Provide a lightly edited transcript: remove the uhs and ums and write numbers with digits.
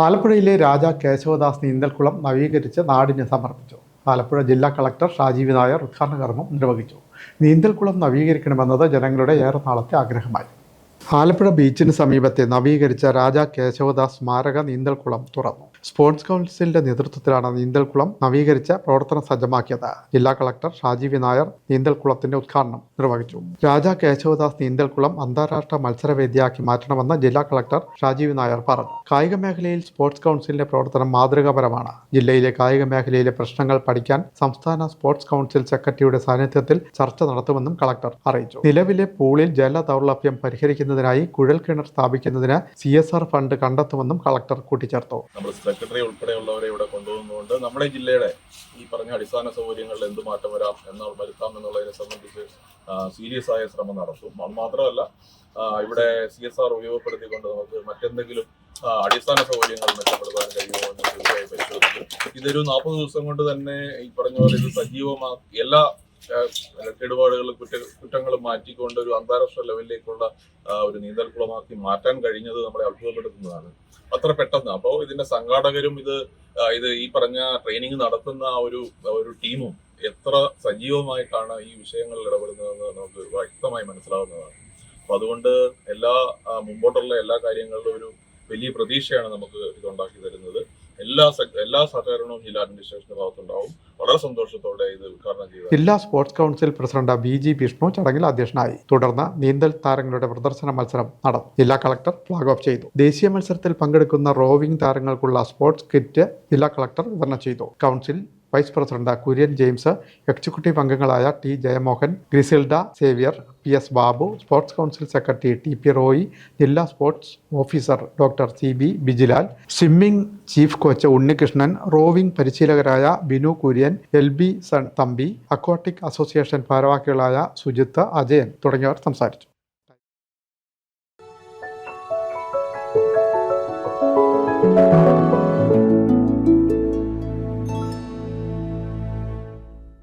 ആലപ്പുഴയിലെ രാജാ കേശവദാസ് നീന്തൽക്കുളം നവീകരിച്ച് നാടിന് സമർപ്പിച്ചു. ആലപ്പുഴ ജില്ലാ കളക്ടർ ഷാജീവ് നായർ ഉദ്ഘാടന കർമ്മം നിർവഹിച്ചു. നീന്തൽക്കുളം നവീകരിക്കണമെന്നത് ജനങ്ങളുടെ ഏറെ നാളത്തെ ആഗ്രഹമായി. ആലപ്പുഴ ബീച്ചിന് സമീപത്തെ നവീകരിച്ച രാജാ കേശവദാസ് സ്മാരക നീന്തൽക്കുളം തുറന്നു. സ്പോർട്സ് കൗൺസിലിന്റെ നേതൃത്വത്തിലാണ് നീന്തൽക്കുളം നവീകരിച്ച പ്രവർത്തന സജ്ജമാക്കിയത്. ജില്ലാ കളക്ടർ ഷാജീവ് നായർ നീന്തൽക്കുളത്തിന്റെ ഉദ്ഘാടനം നിർവഹിച്ചു. രാജാ കേശവദാസ് നീന്തൽക്കുളം അന്താരാഷ്ട്ര മത്സരവേദിയാക്കി മാറ്റണമെന്ന് ജില്ലാ കളക്ടർ ഷാജീവ് നായർ പറഞ്ഞു. കായിക മേഖലയിൽ സ്പോർട്സ് കൗൺസിലിന്റെ പ്രവർത്തനം മാതൃകാപരമാണ്. ജില്ലയിലെ കായിക മേഖലയിലെ പ്രശ്നങ്ങൾ പഠിക്കാൻ സംസ്ഥാന സ്പോർട്സ് കൗൺസിൽ സെക്രട്ടറിയുടെ സാന്നിധ്യത്തിൽ ചർച്ച നടത്തുമെന്നും കളക്ടർ അറിയിച്ചു. നിലവിലെ പൂളിൽ ജല ദൗർലഭ്യം പരിഹരിക്കുന്നതിനായി കുഴൽക്കിണർ സ്ഥാപിക്കുന്നതിന് CSR ഫണ്ട് കണ്ടെത്തുമെന്നും കളക്ടർ കൂട്ടിച്ചേർത്തു. സെക്രട്ടറി ഉൾപ്പെടെയുള്ളവരെ ഇവിടെ കൊണ്ടുവന്നുകൊണ്ട് നമ്മുടെ ജില്ലയുടെ ഈ പറഞ്ഞ അടിസ്ഥാന സൗകര്യങ്ങളിൽ എന്ത് മാറ്റം വരുത്താം എന്നുള്ളതിനെ സംബന്ധിച്ച് സീരിയസ് ആയ ശ്രമം നടത്തും. മാത്രമല്ല ഇവിടെ CSR ഉപയോഗപ്പെടുത്തിക്കൊണ്ട് നമുക്ക് മറ്റെന്തെങ്കിലും അടിസ്ഥാന സൗകര്യങ്ങൾ മെച്ചപ്പെടുത്താൻ കഴിയുമോ എന്ന് തീർച്ചയായും പരിശോധിക്കും. ഇതൊരു 40 ദിവസം കൊണ്ട് തന്നെ ഈ പറഞ്ഞ പോലെ ഇത് സജീവമാക്കി എല്ലാ കേടുപാടുകളും കുറ്റങ്ങളും മാറ്റിക്കൊണ്ട് ഒരു അന്താരാഷ്ട്ര ലെവലിലേക്കുള്ള ഒരു നീന്തൽക്കുളമാക്കി മാറ്റാൻ കഴിഞ്ഞത് നമ്മളെ അത്ഭുതപ്പെടുത്തുന്നതാണ്. അത്ര പെട്ടെന്ന്. അപ്പോൾ ഇതിന്റെ സംഘാടകരും ഇത് ഈ പറഞ്ഞ ട്രെയിനിങ് നടത്തുന്ന ഒരു ടീമും എത്ര സജീവമായിട്ടാണ് ഈ വിഷയങ്ങളിൽ ഇടപെടുന്നതെന്ന് നമുക്ക് വ്യക്തമായി മനസ്സിലാവുന്നതാണ്. അപ്പൊ അതുകൊണ്ട് മുമ്പോട്ടുള്ള എല്ലാ കാര്യങ്ങളിലും ഒരു വലിയ പ്രതീക്ഷയാണ് നമുക്ക് ഇതുണ്ടാക്കി തരുന്നത്. എല്ലാ സഹകരണവും ജില്ലാ അഡ്മിനിസ്ട്രേഷന്റെ ഭാഗത്തുണ്ടാവും. വളരെ സന്തോഷത്തോടെ ഇത് ഉദ്ഘാടനം ചെയ്തു. ജില്ലാ sports council president BG Vishnu ചടങ്ങിൽ അധ്യക്ഷനായി. തുടർന്ന് നീന്തൽ താരങ്ങളുടെ പ്രദർശന മത്സരം നടന്നു. ജില്ലാ കളക്ടർ ഫ്ലാഗ് ഓഫ് ചെയ്തു. ദേശീയ മത്സരത്തിൽ പങ്കെടുക്കുന്ന റോവിംഗ് താരങ്ങൾക്കുള്ള സ്പോർട്സ് കിറ്റ് ജില്ലാ കളക്ടർ വിതരണം ചെയ്തു. Council vice president Kurian James, executive അംഗങ്ങളായ T Jayamohan, Griselda Xavier, PS Babu, sports council secretary TP Roy, ജില്ലാ sports officer doctor CB Bijilal, swimming chief coach Unnikrishnan, rowing പരിശീലകരായ Binu Kurian, LB Thampi, aquatic association ഭാരവാഹികളായ സുജിത്ത്, അജയൻ തുടങ്ങിയവർ സംസാരിച്ചു.